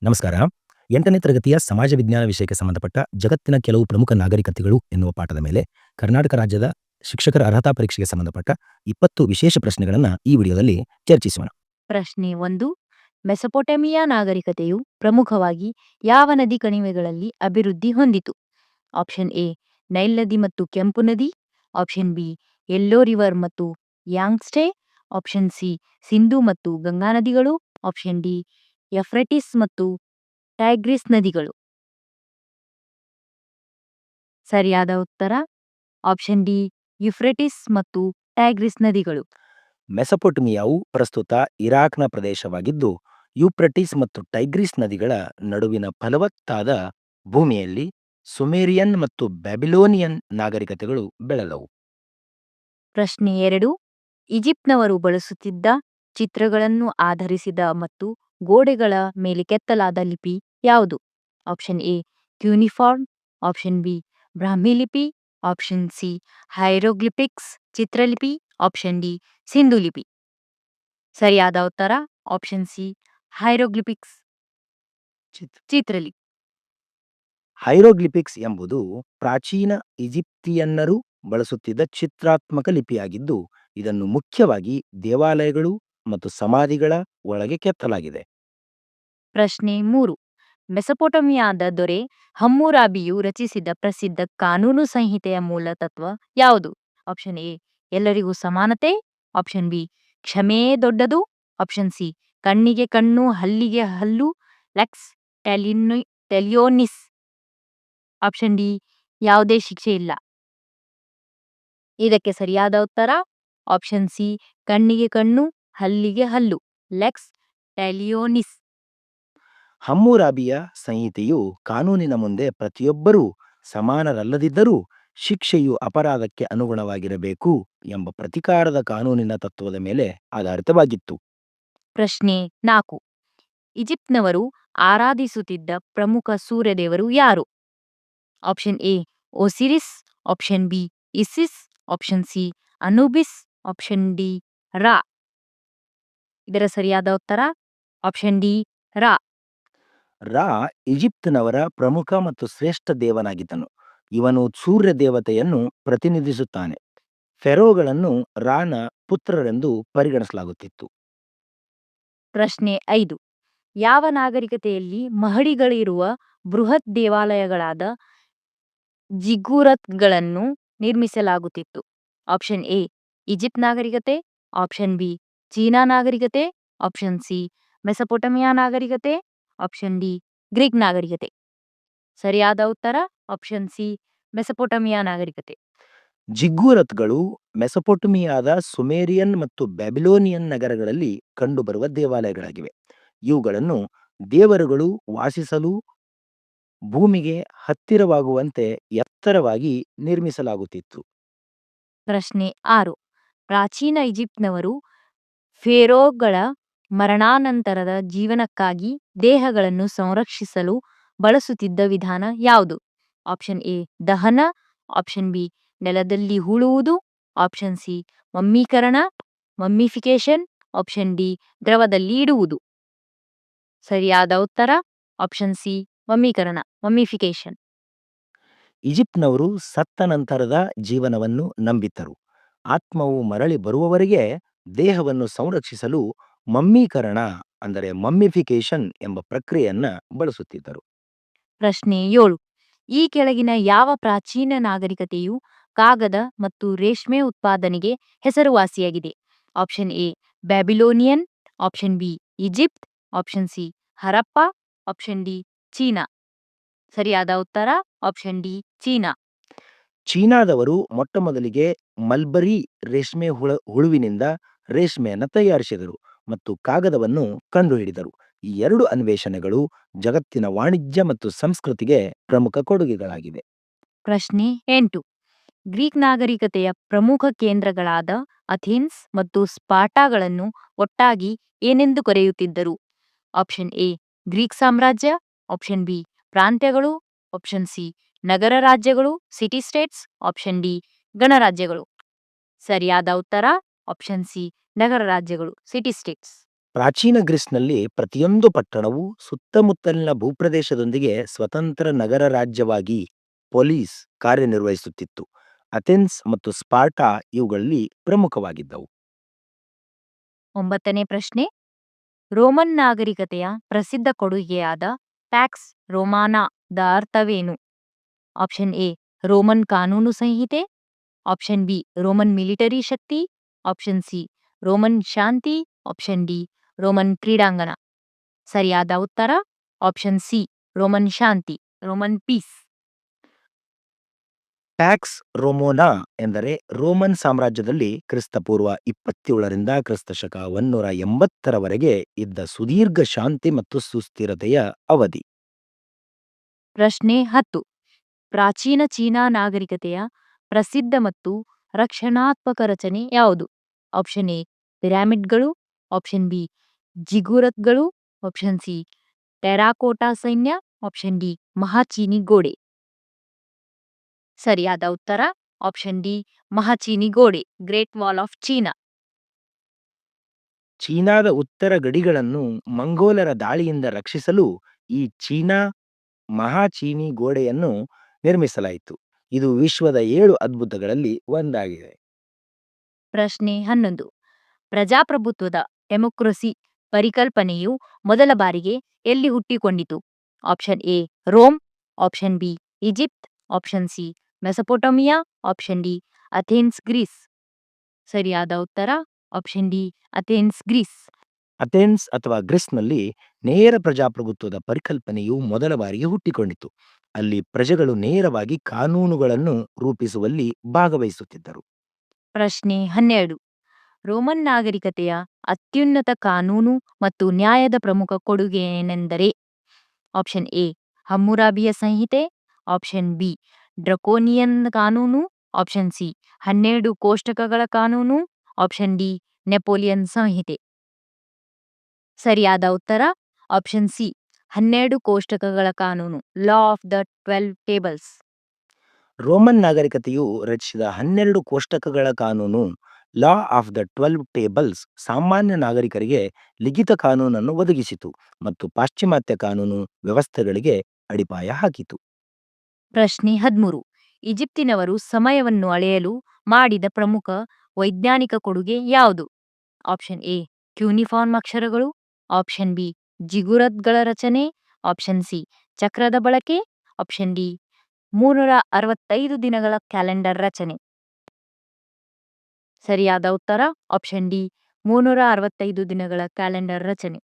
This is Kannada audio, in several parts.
ನಮಸ್ಕಾರ. 8ನೇ ತರಗತಿಯ ಸಮಾಜ ವಿಜ್ಞಾನ ವಿಷಯಕ್ಕೆ ಸಂಬಂಧಪಟ್ಟ ಜಗತ್ತಿನ ಕೆಲವು ಪ್ರಮುಖ ನಾಗರಿಕತೆಗಳು ಎನ್ನುವ ಪಾಠದ ಮೇಲೆ ಕರ್ನಾಟಕ ರಾಜ್ಯದ ಶಿಕ್ಷಕರ ಅರ್ಹತಾ ಪರೀಕ್ಷೆಗೆ ಸಂಬಂಧಪಟ್ಟ 20 ವಿಶೇಷ ಪ್ರಶ್ನೆಗಳನ್ನು ಈ ವಿಡಿಯೋದಲ್ಲಿ ಚರ್ಚಿಸೋಣ. ಪ್ರಶ್ನೆ 1. ಮೆಸೊಪೊಟೇಮಿಯಾ ನಾಗರಿಕತೆಯು ಪ್ರಮುಖವಾಗಿ ಯಾವ ನದಿ ಕಣಿವೆಗಳಲ್ಲಿ ಅಭಿವೃದ್ಧಿ ಹೊಂದಿತು? ಆಪ್ಷನ್ ಎ ನೈಲ್ ನದಿ ಮತ್ತು ಕೆಂಪು ನದಿ, ಆಪ್ಷನ್ ಬಿ ಯೆಲ್ಲೋ ರಿವರ್ ಮತ್ತು ಯಾಂಗ್ಸ್ಟೇ, ಆಪ್ಷನ್ ಸಿ ಸಿಂಧು ಮತ್ತು ಗಂಗಾ ನದಿಗಳು, ಆಪ್ಷನ್ ಡಿ ಎಫ್ರೆಟಿಸ್ ಮತ್ತು ಟೈಗ್ರಿಸ್ ನದಿಗಳು. ಸರಿಯಾದ ಉತ್ತರ ಆಪ್ಷನ್ ಡಿ ಯುಫ್ರೆಟಿಸ್ ಮತ್ತು ಟೈಗ್ರಿಸ್ ನದಿಗಳು. ಮೆಸೊಪೊಟೇಮಿಯಾವು ಪ್ರಸ್ತುತ ಇರಾಕ್ನ ಪ್ರದೇಶವಾಗಿದ್ದು, ಯೂಫ್ರಟಿಸ್ ಮತ್ತು ಟೈಗ್ರಿಸ್ ನದಿಗಳ ನಡುವಿನ ಫಲವತ್ತಾದ ಭೂಮಿಯಲ್ಲಿ ಸುಮೇರಿಯನ್ ಮತ್ತು ಬ್ಯಾಬಿಲೋನಿಯನ್ ನಾಗರಿಕತೆಗಳು ಬೆಳೆದವು. ಪ್ರಶ್ನೆ 2. ಈಜಿಪ್ಟ್ನವರು ಬಳಸುತ್ತಿದ್ದ ಚಿತ್ರಗಳನ್ನು ಆಧರಿಸಿದ ಮತ್ತು ಗೋಡೆಗಳ ಮೇಲೆ ಕೆತ್ತಲಾದ ಲಿಪಿ ಯಾವುದು? Option A cuneiform, option B Brahmi ಲಿಪಿ, ಆಪ್ಷನ್ ಸಿ ಹೈರೋಗ್ಲಿಪಿಕ್ಸ್ ಚಿತ್ರಲಿಪಿ, ಆಪ್ಷನ್ ಡಿ ಸಿಂಧು ಲಿಪಿ. ಸರಿಯಾದ ಉತ್ತರ ಆಪ್ಷನ್ ಸಿ ಹೈರೋಗ್ಲಿಪಿಕ್ಸ್ ಚಿತ್ರಲಿಪಿ. ಹೈರೋಗ್ಲಿಪಿಕ್ಸ್ ಎಂಬುದು ಪ್ರಾಚೀನ ಈಜಿಪ್ತಿಯನ್ನರು ಬಳಸುತ್ತಿದ್ದ ಚಿತ್ರಾತ್ಮಕ ಲಿಪಿಯಾಗಿದ್ದು, ಇದನ್ನು ಮುಖ್ಯವಾಗಿ ದೇವಾಲಯಗಳು ಮತ್ತು ಸಮಾಧಿಗಳ ಒಳಗೆ ಕೆತ್ತಲಾಗಿದೆ. ಪ್ರಶ್ನೆ 3. ಮೆಸೊಪೊಟೇಮಿಯಾದ ದೊರೆ ಹಮ್ಮುರಾಬಿಯು ರಚಿಸಿದ ಪ್ರಸಿದ್ಧ ಕಾನೂನು ಸಂಹಿತೆಯ ಮೂಲ ತತ್ವ ಯಾವುದು? ಆಪ್ಷನ್ ಎ ಎಲ್ಲರಿಗೂ ಸಮಾನತೆ, ಆಪ್ಷನ್ ಬಿ ಕ್ಷಮೆಯೇ ದೊಡ್ಡದು, ಆಪ್ಷನ್ ಸಿ ಕಣ್ಣಿಗೆ ಕಣ್ಣು ಹಲ್ಲಿಗೆ ಹಲ್ಲು ಲೆಕ್ಸ್ ಟೆಲಿಯೋನಿಸ್, ಆಪ್ಷನ್ ಡಿ ಯಾವುದೇ ಶಿಕ್ಷೆ ಇಲ್ಲ. ಇದಕ್ಕೆ ಸರಿಯಾದ ಉತ್ತರ ಆಪ್ಷನ್ ಸಿ ಕಣ್ಣಿಗೆ ಕಣ್ಣು ಹಲ್ಲಿಗೆ ಹಲ್ಲು ಲೆಕ್ಸ್ ಟೆಲಿಯೋನಿಸ್. ಹಮ್ಮುರಾಬಿಯ ಸಂಹಿತೆಯು ಕಾನೂನಿನ ಮುಂದೆ ಪ್ರತಿಯೊಬ್ಬರೂ ಸಮಾನರಲ್ಲದಿದ್ದರೂ ಶಿಕ್ಷೆಯು ಅಪರಾಧಕ್ಕೆ ಅನುಗುಣವಾಗಿರಬೇಕು ಎಂಬ ಪ್ರತಿಕಾರದ ಕಾನೂನಿನ ತತ್ವದ ಮೇಲೆ ಆಧಾರಿತವಾಗಿತ್ತು. ಪ್ರಶ್ನೆ 4. ಈಜಿಪ್ಟ್ನವರು ಆರಾಧಿಸುತ್ತಿದ್ದ ಪ್ರಮುಖ ಸೂರ್ಯದೇವರು ಯಾರು? Option A Osiris, option B Isis, option C Anubis, option D Ra. ಇದರ ಸರಿಯಾದ ಉತ್ತರ ಆಪ್ಷನ್ ಡಿ ರಾ. ರಾ ಈಜಿಪ್ತಿನವರ ಪ್ರಮುಖ ಮತ್ತು ಶ್ರೇಷ್ಠ ದೇವನಾಗಿದ್ದನು. ಇವನು ಸೂರ್ಯ ದೇವತೆಯನ್ನು ಪ್ರತಿನಿಧಿಸುತ್ತಾನೆ. ಫೆರೋಗಳನ್ನು ರಾನ ಪುತ್ರರೆಂದು ಪರಿಗಣಿಸಲಾಗುತ್ತಿತ್ತು. ಪ್ರಶ್ನೆ 5. ಯಾವ ನಾಗರಿಕತೆಯಲ್ಲಿ ಮಹಡಿಗಳಿರುವ ಬೃಹತ್ ದೇವಾಲಯಗಳಾದ ಜಿಗುರತ್ಗಳನ್ನು ನಿರ್ಮಿಸಲಾಗುತ್ತಿತ್ತು? ಆಪ್ಷನ್ ಎ ಈಜಿಪ್ಟ್ ನಾಗರಿಕತೆ, ಆಪ್ಷನ್ ಬಿ ಚೀನಾ ನಾಗರಿಕತೆ, ಆಪ್ಷನ್ ಸಿ ಮೆಸೊಪೊಟೇಮಿಯಾ ನಾಗರಿಕತೆ, ಆಪ್ಷನ್ ಡಿ ಗ್ರೀಕ್ ನಾಗರಿಕತೆ. ಸರಿಯಾದ ಉತ್ತರ ಆಪ್ಷನ್ ಸಿ ಮೆಸೊಪೊಟೇಮಿಯಾ ನಾಗರಿಕತೆ. ಜಿಗ್ಗುರತ್ಗಳು ಮೆಸೊಪೊಟೇಮಿಯಾದ ಸುಮೇರಿಯನ್ ಮತ್ತು ಬ್ಯಾಬಿಲೋನಿಯನ್ ನಗರಗಳಲ್ಲಿ ಕಂಡುಬರುವ ದೇವಾಲಯಗಳಾಗಿವೆ. ಇವುಗಳನ್ನು ದೇವರುಗಳು ವಾಸಿಸಲು ಭೂಮಿಗೆ ಹತ್ತಿರವಾಗುವಂತೆ ಎತ್ತರವಾಗಿ ನಿರ್ಮಿಸಲಾಗುತ್ತಿತ್ತು. ಪ್ರಶ್ನೆ 6. ಪ್ರಾಚೀನ ಈಜಿಪ್ಟ್ನವರು ಫೇರೋಗಳ ಮರಣಾನಂತರದ ಜೀವನಕ್ಕಾಗಿ ದೇಹಗಳನ್ನು ಸಂರಕ್ಷಿಸಲು ಬಳಸುತ್ತಿದ್ದ ವಿಧಾನ ಯಾವುದು? ಆಪ್ಷನ್ ಎ ದಹನ, ಆಪ್ಷನ್ ಬಿ ನೆಲದಲ್ಲಿ ಹೂಳುವುದು, ಆಪ್ಷನ್ ಸಿ ಮಮ್ಮೀಕರಣ ಮಮ್ಮಿಫಿಕೇಶನ್, ಆಪ್ಷನ್ ಡಿ ದ್ರವದಲ್ಲಿ ಇಡುವುದು. ಸರಿಯಾದ ಉತ್ತರ ಆಪ್ಷನ್ ಸಿ ಮಮ್ಮೀಕರಣ ಮಮ್ಮಿಫಿಕೇಶನ್. ಈಜಿಪ್ಟ್ನವರು ಸತ್ತ ನಂತರದ ಜೀವನವನ್ನು ನಂಬಿದ್ದರು. ಆತ್ಮವು ಮರಳಿ ಬರುವವರೆಗೆ ದೇಹವನ್ನು ಸಂರಕ್ಷಿಸಲು ಮಮ್ಮೀಕರಣ ಅಂದರೆ ಮಮ್ಮಿಫಿಕೇಶನ್ ಎಂಬ ಪ್ರಕ್ರಿಯೆಯನ್ನ ಬಳಸುತ್ತಿದ್ದರು. ಪ್ರಶ್ನೆ 7. ಈ ಕೆಳಗಿನ ಯಾವ ಪ್ರಾಚೀನ ನಾಗರಿಕತೆಯು ಕಾಗದ ಮತ್ತು ರೇಷ್ಮೆ ಉತ್ಪಾದನೆಗೆ ಹೆಸರುವಾಸಿಯಾಗಿದೆ? Option A Babylonian, option B Egypt, option C Harappa, option D China. ಸರಿಯಾದ ಉತ್ತರ ಆಪ್ಷನ್ ಡಿ ಚೀನಾ. ಚೀನಾದವರು ಮೊಟ್ಟಮೊದಲಿಗೆ ಮಲ್ಬರಿ ರೇಷ್ಮೆ ಹುಳುವಿನಿಂದ ರೇಷ್ಮೆಯನ್ನು ತಯಾರಿಸಿದರು ಮತ್ತು ಕಾಗದವನ್ನು ಕಂಡುಹಿಡಿದರು. ಈ ಎರಡು ಅನ್ವೇಷಣೆಗಳು ಜಗತ್ತಿನ ವಾಣಿಜ್ಯ ಮತ್ತು ಸಂಸ್ಕೃತಿಗೆ ಪ್ರಮುಖ ಕೊಡುಗೆಗಳಾಗಿವೆ. ಪ್ರಶ್ನೆ 8. ಗ್ರೀಕ್ ನಾಗರಿಕತೆಯ ಪ್ರಮುಖ ಕೇಂದ್ರಗಳಾದ ಅಥೆನ್ಸ್ ಮತ್ತು ಸ್ಪಾರ್ಟಾಗಳನ್ನು ಒಟ್ಟಾಗಿ ಏನೆಂದು ಕರೆಯುತ್ತಿದ್ದರು? ಆಪ್ಷನ್ ಎ ಗ್ರೀಕ್ ಸಾಮ್ರಾಜ್ಯ, ಆಪ್ಷನ್ ಬಿ ಪ್ರಾಂತ್ಯಗಳು, ಆಪ್ಷನ್ ಸಿ ನಗರ ರಾಜ್ಯಗಳು ಸಿಟಿ ಸ್ಟೇಟ್ಸ್, ಆಪ್ಷನ್ ಡಿ ಗಣರಾಜ್ಯಗಳು. ಸರಿಯಾದ ಉತ್ತರ ಆಪ್ಷನ್ ಸಿ ನಗರ ರಾಜ್ಯಗಳು ಸಿಟಿ ಸ್ಟೇಟ್ಸ್. ಪ್ರಾಚೀನ ಗ್ರೀಸ್ನಲ್ಲಿ ಪ್ರತಿಯೊಂದು ಪಟ್ಟಣವು ಸುತ್ತಮುತ್ತಲಿನ ಭೂಪ್ರದೇಶದೊಂದಿಗೆ ಸ್ವತಂತ್ರ ನಗರ ರಾಜ್ಯವಾಗಿ ಪೊಲೀಸ್ ಕಾರ್ಯನಿರ್ವಹಿಸುತ್ತಿತ್ತು. ಅಥೆನ್ಸ್ ಮತ್ತು ಸ್ಪಾರ್ಟಾ ಇವುಗಳಲ್ಲಿ ಪ್ರಮುಖವಾಗಿದ್ದವು. 9ನೇ ಪ್ರಶ್ನೆ. ರೋಮನ್ ನಾಗರಿಕತೆಯ ಪ್ರಸಿದ್ಧ ಕೊಡುಗೆಯಾದ ಪ್ಯಾಕ್ಸ್ ರೋಮಾನಾದ ಅರ್ಥವೇನು? ಆಪ್ಷನ್ ಎ ರೋಮನ್ ಕಾನೂನು ಸಂಹಿತೆ, ಆಪ್ಷನ್ ಬಿ ರೋಮನ್ ಮಿಲಿಟರಿ ಶಕ್ತಿ, ಆಪ್ಷನ್ ಸಿ ರೋಮನ್ ಶಾಂತಿ, ಆಪ್ಷನ್ ಡಿ ರೋಮನ್ ಕ್ರೀಡಾಂಗಣ. ಸರಿಯಾದ ಉತ್ತರ ಆಪ್ಷನ್ ಸಿ ರೋಮನ್ ಶಾಂತಿ, ರೋಮನ್ ಪೀಸ್. ಪ್ಯಾಕ್ಸ್ ರೋಮೋನಾ ಎಂದರೆ ರೋಮನ್ ಸಾಮ್ರಾಜ್ಯದಲ್ಲಿ ಕ್ರಿಸ್ತಪೂರ್ವ 27ರಿಂದ ಕ್ರಿಸ್ತಶಕ 180ರವರೆಗೆ ಇದ್ದ ಸುದೀರ್ಘ ಶಾಂತಿ ಮತ್ತು ಸುಸ್ಥಿರತೆಯ ಅವಧಿ. ಪ್ರಶ್ನೆ 10. ಪ್ರಾಚೀನ ಚೀನಾ ನಾಗರಿಕತೆಯ ಪ್ರಸಿದ್ಧ ಮತ್ತು ರಕ್ಷಣಾತ್ಮಕ ರಚನೆ ಯಾವುದು? ಆಪ್ಷನ್ ಎ ಪಿರಾಮಿಡ್ಗಳು, ಆಪ್ಷನ್ ಬಿ ಜಿಗುರತ್ಗಳು, ಆಪ್ಷನ್ ಸಿ ಟೆರಾಕೋಟಾ ಸೈನ್ಯ, ಆಪ್ಷನ್ ಡಿ ಮಹಾಚೀನಿ ಗೋಡೆ. ಸರಿಯಾದ ಉತ್ತರ ಆಪ್ಷನ್ ಡಿ ಮಹಾಚೀನಿ ಗೋಡೆ, ಗ್ರೇಟ್ ವಾಲ್ ಆಫ್ ಚೀನಾ. ಚೀನಾದ ಉತ್ತರ ಗಡಿಗಳನ್ನು ಮಂಗೋಲರ ದಾಳಿಯಿಂದ ರಕ್ಷಿಸಲು ಈ ಚೀನಾ ಮಹಾಚೀನಿ ಗೋಡೆಯನ್ನು ನಿರ್ಮಿಸಲಾಯಿತು. ಇದು ವಿಶ್ವದ 7 ಅದ್ಭುತಗಳಲ್ಲಿ ಒಂದಾಗಿದೆ. ಪ್ರಶ್ನೆ 11. ಪ್ರಜಾಪ್ರಭುತ್ವದ ಡೆಮೊಕ್ರಸಿ ಪರಿಕಲ್ಪನೆಯು ಮೊದಲ ಬಾರಿಗೆ ಎಲ್ಲಿ ಹುಟ್ಟಿಕೊಂಡಿತು? Option A Rome, option B Egypt, option C Mesopotamia, option D Athens Greece. ಸರಿಯಾದ ಉತ್ತರ option D Athens Greece. Athens ಅಥವಾ ಗ್ರೀಸ್ನಲ್ಲಿ ನೇರ ಪ್ರಜಾಪ್ರಭುತ್ವದ ಪರಿಕಲ್ಪನೆಯು ಮೊದಲ ಬಾರಿಗೆ ಹುಟ್ಟಿಕೊಂಡಿತು. ಅಲ್ಲಿ ಪ್ರಜೆಗಳು ನೇರವಾಗಿ ಕಾನೂನುಗಳನ್ನು ರೂಪಿಸುವಲ್ಲಿ ಭಾಗವಹಿಸುತ್ತಿದ್ದರು. ಪ್ರಶ್ನೆ 12. ರೋಮನ್ ನಾಗರಿಕತೆಯ ಅತ್ಯುನ್ನತ ಕಾನೂನು ಮತ್ತು ನ್ಯಾಯದ ಪ್ರಮುಖ ಕೊಡುಗೆ ಏನೆಂದರೆ? ಆಪ್ಷನ್ ಎ ಹಮ್ಮುರಾಬಿಯ ಸಂಹಿತೆ, ಆಪ್ಷನ್ ಬಿ ಡ್ರಕೋನಿಯನ್ ಕಾನೂನು, ಆಪ್ಷನ್ ಸಿ 12 ಕೋಷ್ಟಕಗಳ ಕಾನೂನು, ಆಪ್ಷನ್ ಡಿ ನೆಪೋಲಿಯನ್ ಸಂಹಿತೆ. ಸರಿಯಾದ ಉತ್ತರ ಆಪ್ಷನ್ ಸಿ 12 ಕೋಷ್ಟಕಗಳ ಕಾನೂನು, law of the 12 tables. Roman ನಾಗರಿಕತೆಯು ರಚಿಸಿದ 12 ಕೋಷ್ಟಕಗಳ ಕಾನೂನು ಲಾ ಆಫ್ ದ 12 ಟೇಬಲ್ಸ್ ಸಾಮಾನ್ಯ ನಾಗರಿಕರಿಗೆ ಲಿಖಿತ ಕಾನೂನನ್ನು ಒದಗಿಸಿತು ಮತ್ತು ಪಾಶ್ಚಿಮಾತ್ಯ ಕಾನೂನು ವ್ಯವಸ್ಥೆಗಳಿಗೆ ಅಡಿಪಾಯ ಹಾಕಿತು. ಪ್ರಶ್ನೆ 13. ಈಜಿಪ್ತಿನವರು ಸಮಯವನ್ನು ಅಳೆಯಲು ಮಾಡಿದ ಪ್ರಮುಖ ವೈಜ್ಞಾನಿಕ ಕೊಡುಗೆ ಯಾವುದು? ಆಪ್ಷನ್ ಎ ಕ್ಯೂನಿಫಾರ್ಮ್ ಅಕ್ಷರಗಳು, ಆಪ್ಷನ್ ಬಿ ಜಿಗುರತ್ಗಳ ರಚನೆ, ಆಪ್ಷನ್ ಸಿ ಚಕ್ರದ ಬಳಕೆ, ಆಪ್ಷನ್ ಡಿ 365 ದಿನಗಳ ಕ್ಯಾಲೆಂಡರ್ ರಚನೆ. ಸರಿಯಾದ ಉತ್ತರ ಆಪ್ಷನ್ ಡಿ 365 ದಿನಗಳ ಕ್ಯಾಲೆಂಡರ್ ರಚನೆ.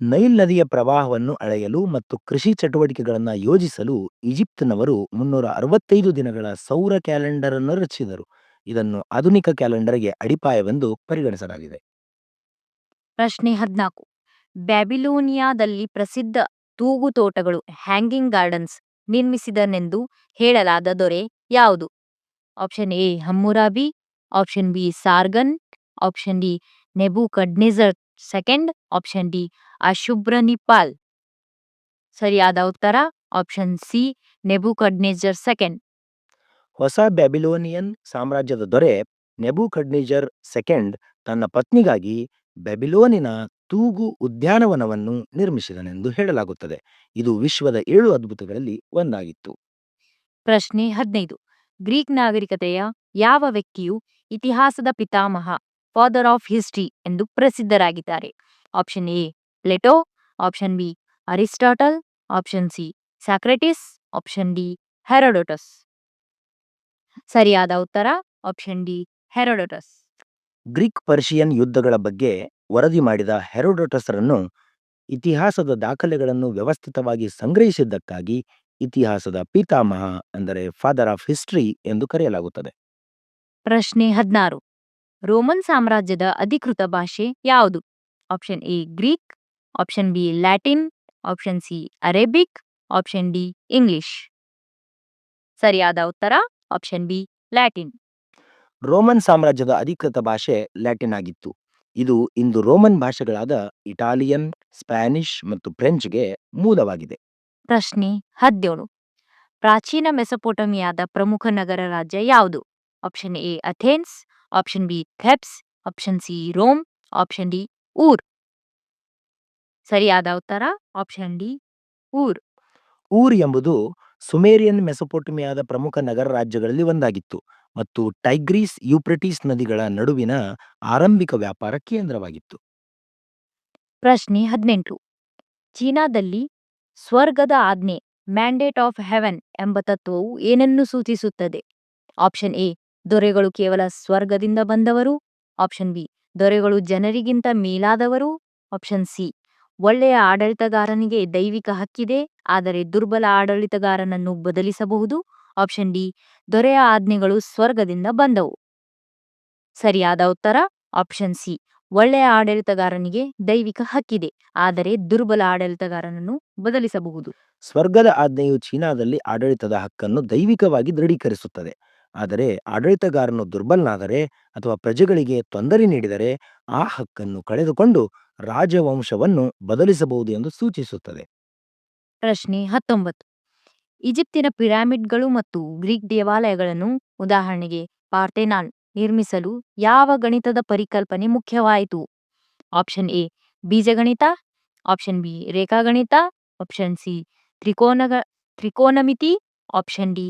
ನೈಲ್ ನದಿಯ ಪ್ರವಾಹವನ್ನು ಅಳೆಯಲು ಮತ್ತು ಕೃಷಿ ಚಟುವಟಿಕೆಗಳನ್ನು ಯೋಜಿಸಲು ಈಜಿಪ್ತಿನವರು 365 ದಿನಗಳ ಸೌರ ಕ್ಯಾಲೆಂಡರ್ ಅನ್ನು ರಚಿಸಿದರು. ಇದನ್ನು ಆಧುನಿಕ ಕ್ಯಾಲೆಂಡರ್ಗೆ ಅಡಿಪಾಯವೆಂದು ಪರಿಗಣಿಸಲಾಗಿದೆ. ಪ್ರಶ್ನೆ 14. ಬ್ಯಾಬಿಲೋನಿಯಾದಲ್ಲಿ ಪ್ರಸಿದ್ಧ ತೂಗು ತೋಟಗಳು ಹ್ಯಾಂಗಿಂಗ್ ಗಾರ್ಡನ್ಸ್ ನಿರ್ಮಿಸಿದನೆಂದು ಹೇಳಲಾದ ದೊರೆ ಯಾವುದು? Option A Hammurabi, option B Sargon, option D Nebuchadnezzar second, option D Ashurbanipal. ಸರಿಯಾದ ಉತ್ತರ ಆಪ್ಷನ್ ಸಿ ನೆಬೂಕಡ್ನೆಜರ್ ಸೆಕೆಂಡ್. ಹೊಸ ಬ್ಯಾಬಿಲೋನಿಯನ್ ಸಾಮ್ರಾಜ್ಯದ ದೊರೆ ನೆಬೂಕಡ್ನೆಜರ್ ಸೆಕೆಂಡ್ ತನ್ನ ಪತ್ನಿಗಾಗಿ ಬ್ಯಾಬಿಲೋನಿನ ತೂಗು ಉದ್ಯಾನವನವನ್ನು ನಿರ್ಮಿಸಿದನೆಂದು ಹೇಳಲಾಗುತ್ತದೆ. ಇದು ವಿಶ್ವದ 7 ಅದ್ಭುತಗಳಲ್ಲಿ ಒಂದಾಗಿತ್ತು. ಪ್ರಶ್ನೆ 15. ಗ್ರೀಕ್ ನಾಗರಿಕತೆಯ ಯಾವ ವ್ಯಕ್ತಿಯು ಇತಿಹಾಸದ ಪಿತಾಮಹ, ಫಾದರ್ ಆಫ್ ಹಿಸ್ಟ್ರಿ ಎಂದು ಪ್ರಸಿದ್ಧರಾಗಿದ್ದಾರೆ? Option A Plato, option B Aristotle, option C Socrates, option D Herodotus. ಸರಿಯಾದ ಉತ್ತರ option D Herodotus. Greek Persian ಯುದ್ಧಗಳ ಬಗ್ಗೆ ವರದಿ ಮಾಡಿದ ಹೆರೋಡೋಟಸರನ್ನು ಇತಿಹಾಸದ ದಾಖಲೆಗಳನ್ನು ವ್ಯವಸ್ಥಿತವಾಗಿ ಸಂಗ್ರಹಿಸಿದ್ದಕ್ಕಾಗಿ ಇತಿಹಾಸದ ಪಿತಾಮಹ ಅಂದರೆ ಫಾದರ್ ಆಫ್ ಹಿಸ್ಟ್ರಿ ಎಂದು ಕರೆಯಲಾಗುತ್ತದೆ. ಪ್ರಶ್ನೆ 16. ರೋಮನ್ ಸಾಮ್ರಾಜ್ಯದ ಅಧಿಕೃತ ಭಾಷೆ ಯಾವುದು? Option A Greek, option B Latin, option C Arabic, option D English. ಸರಿಯಾದ ಉತ್ತರ ಆಪ್ಷನ್ ಬಿ ಲ್ಯಾಟಿನ್. ರೋಮನ್ ಸಾಮ್ರಾಜ್ಯದ ಅಧಿಕೃತ ಭಾಷೆ ಲ್ಯಾಟಿನ್ ಆಗಿತ್ತು. ಇದು ಇಂದು ರೋಮನ್ ಭಾಷೆಗಳಾದ ಇಟಾಲಿಯನ್, ಸ್ಪ್ಯಾನಿಷ್ ಮತ್ತು ಫ್ರೆಂಚ್ಗೆ ಮೂಲವಾಗಿದೆ. ಪ್ರಶ್ನೆ 17. ಪ್ರಾಚೀನ ಮೆಸೊಪೊಟೇಮಿಯಾದ ಪ್ರಮುಖ ನಗರ ರಾಜ್ಯ ಯಾವುದು? Option A Athens, option B Thebes, option C Rome, option D Ur. ಸರಿಯಾದ ಉತ್ತರ ಆಪ್ಷನ್ ಡಿ ಊರ್. ಊರ್ ಎಂಬುದು ಸುಮೇರಿಯನ್ ಮೆಸೊಪೊಟೇಮಿಯಾದ ಪ್ರಮುಖ ನಗರ ರಾಜ್ಯಗಳಲ್ಲಿ ಒಂದಾಗಿತ್ತು ಮತ್ತು ಟೈಗ್ರೀಸ್ ಯೂಫ್ರೆಟಿಸ್ ನದಿಗಳ ನಡುವಿನ ಆರಂಭಿಕ ವ್ಯಾಪಾರ ಕೇಂದ್ರವಾಗಿತ್ತು. ಪ್ರಶ್ನೆ 18. ಚೀನಾದಲ್ಲಿ ಸ್ವರ್ಗದ ಆಜ್ಞೆ ಮ್ಯಾಂಡೇಟ್ ಆಫ್ ಹೆವೆನ್ ಎಂಬ ತತ್ವವು ಏನನ್ನು ಸೂಚಿಸುತ್ತದೆ? ಆಪ್ಷನ್ ಎ ದೊರೆಗಳು ಕೇವಲ ಸ್ವರ್ಗದಿಂದ ಬಂದವರು. ಆಪ್ಷನ್ ಬಿ ದೊರೆಗಳು ಜನರಿಗಿಂತ ಮೇಲಾದವರು. ಆಪ್ಷನ್ ಸಿ ಒಳ್ಳೆಯ ಆಡಳಿತಗಾರನಿಗೆ ದೈವಿಕ ಹಕ್ಕಿದೆ ಆದರೆ ದುರ್ಬಲ ಆಡಳಿತಗಾರನನ್ನು ಬದಲಿಸಬಹುದು. ಆಪ್ಷನ್ ಡಿ ದೊರೆಯ ಆಜ್ಞೆಗಳು ಸ್ವರ್ಗದಿಂದ ಬಂದವು. ಸರಿಯಾದ ಉತ್ತರ ಆಪ್ಷನ್ ಸಿ ಒಳ್ಳೆಯ ಆಡಳಿತಗಾರನಿಗೆ ದೈವಿಕ ಹಕ್ಕಿದೆ ಆದರೆ ದುರ್ಬಲ ಆಡಳಿತಗಾರನನ್ನು ಬದಲಿಸಬಹುದು. ಸ್ವರ್ಗದ ಆಜ್ಞೆಯು ಚೀನಾದಲ್ಲಿ ಆಡಳಿತದ ಹಕ್ಕನ್ನು ದೈವಿಕವಾಗಿ ದೃಢೀಕರಿಸುತ್ತದೆ. ಆದರೆ ಆಡಳಿತಗಾರನು ದುರ್ಬಲನಾದರೆ ಅಥವಾ ಪ್ರಜೆಗಳಿಗೆ ತೊಂದರೆ ನೀಡಿದರೆ ಆ ಹಕ್ಕನ್ನು ಕಳೆದುಕೊಂಡು ರಾಜವಂಶವನ್ನು ಬದಲಿಸಬಹುದು ಎಂದು ಸೂಚಿಸುತ್ತದೆ. ಪ್ರಶ್ನೆ 19. ಈಜಿಪ್ತಿನ ಪಿರಾಮಿಡ್ಗಳು ಮತ್ತು ಗ್ರೀಕ್ ದೇವಾಲಯಗಳನ್ನು ಉದಾಹರಣೆಗೆ ಪಾರ್ಥೆನಾನ್ ನಿರ್ಮಿಸಲು ಯಾವ ಗಣಿತದ ಪರಿಕಲ್ಪನೆ ಮುಖ್ಯವಾಯಿತು? ಆಪ್ಷನ್ ಎ ಬೀಜಗಣಿತ. ಆಪ್ಷನ್ ಬಿ ರೇಖಾಗಣಿತ. ಆಪ್ಷನ್ ಸಿ ತ್ರಿಕೋನಮಿತಿ. ಆಪ್ಷನ್ ಡಿ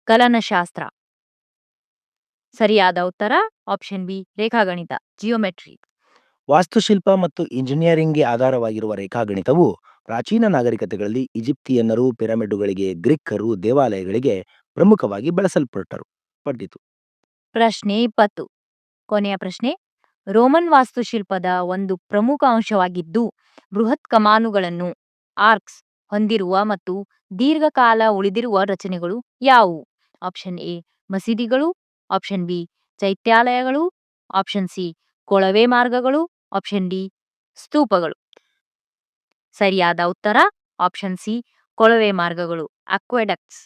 ಕಲನಶಾಸ್ತ್ರ. ಸರಿಯಾದ ಉತ್ತರ ಆಪ್ಷನ್ ಬಿ ರೇಖಾಗಣಿತ ಜಿಯೋಮೆಟ್ರಿ. ವಾಸ್ತುಶಿಲ್ಪ ಮತ್ತು ಇಂಜಿನಿಯರಿಂಗ್ಗೆ ಆಧಾರವಾಗಿರುವ ರೇಖಾಗಣಿತವು ಪ್ರಾಚೀನ ನಾಗರಿಕತೆಗಳಲ್ಲಿ ಈಜಿಪ್ತಿಯನ್ನರು ಪಿರಮಿಡ್ಡುಗಳಿಗೆ, ಗ್ರೀಕರು ದೇವಾಲಯಗಳಿಗೆ ಪ್ರಮುಖವಾಗಿ ಪಟ್ಟಿತು. ಪ್ರಶ್ನೆ 20. ಕೊನೆಯ ಪ್ರಶ್ನೆ. ರೋಮನ್ ವಾಸ್ತುಶಿಲ್ಪದ ಒಂದು ಪ್ರಮುಖ ಅಂಶವಾಗಿದ್ದು ಬೃಹತ್ ಕಮಾನುಗಳನ್ನು ಆರ್ಕ್ಸ್ ಹೊಂದಿರುವ ಮತ್ತು ದೀರ್ಘಕಾಲ ಉಳಿದಿರುವ ರಚನೆಗಳು ಯಾವುವು? ಆಪ್ಷನ್ ಎ ಮಸೀದಿಗಳು. ಆಪ್ಷನ್ ಬಿ ಚೈತ್ಯಾಲಯಗಳು. ಆಪ್ಷನ್ ಸಿ ಕೊಳವೆ ಮಾರ್ಗಗಳು. ಆಪ್ಷನ್ ಡಿ ಸ್ತೂಪಗಳು. ಸರಿಯಾದ ಉತ್ತರ ಆಪ್ಷನ್ ಸಿ ಕೊಳವೆ ಮಾರ್ಗಗಳು ಅಕ್ವೆಡಕ್ಟ್ಸ್.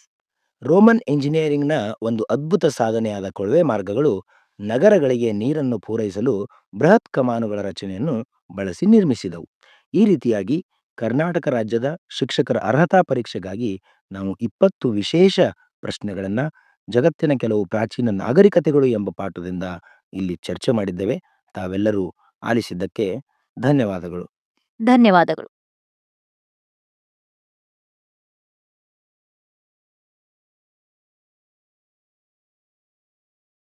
ರೋಮನ್ ಇಂಜಿನಿಯರಿಂಗ್ನ ಒಂದು ಅದ್ಭುತ ಸಾಧನೆಯಾದ ಕೊಳವೆ ಮಾರ್ಗಗಳು ನಗರಗಳಿಗೆ ನೀರನ್ನು ಪೂರೈಸಲು ಬೃಹತ್ ಕಮಾನುಗಳ ರಚನೆಯನ್ನು ಬಳಸಿ ನಿರ್ಮಿಸಿದವು. ಈ ರೀತಿಯಾಗಿ ಕರ್ನಾಟಕ ರಾಜ್ಯದ ಶಿಕ್ಷಕರ ಅರ್ಹತಾ ಪರೀಕ್ಷೆಗಾಗಿ ನಾವು 20 ವಿಶೇಷ ಪ್ರಶ್ನೆಗಳನ್ನು ಜಗತ್ತಿನ ಕೆಲವು ಪ್ರಾಚೀನ ನಾಗರಿಕತೆಗಳು ಎಂಬ ಪಾಠದಿಂದ ಇಲ್ಲಿ ಚರ್ಚೆ ಮಾಡಿದ್ದೇವೆ. ತಾವೆಲ್ಲರೂ ಆಲಿಸಿದ್ದಕ್ಕೆ ಧನ್ಯವಾದಗಳು. ಧನ್ಯವಾದಗಳು.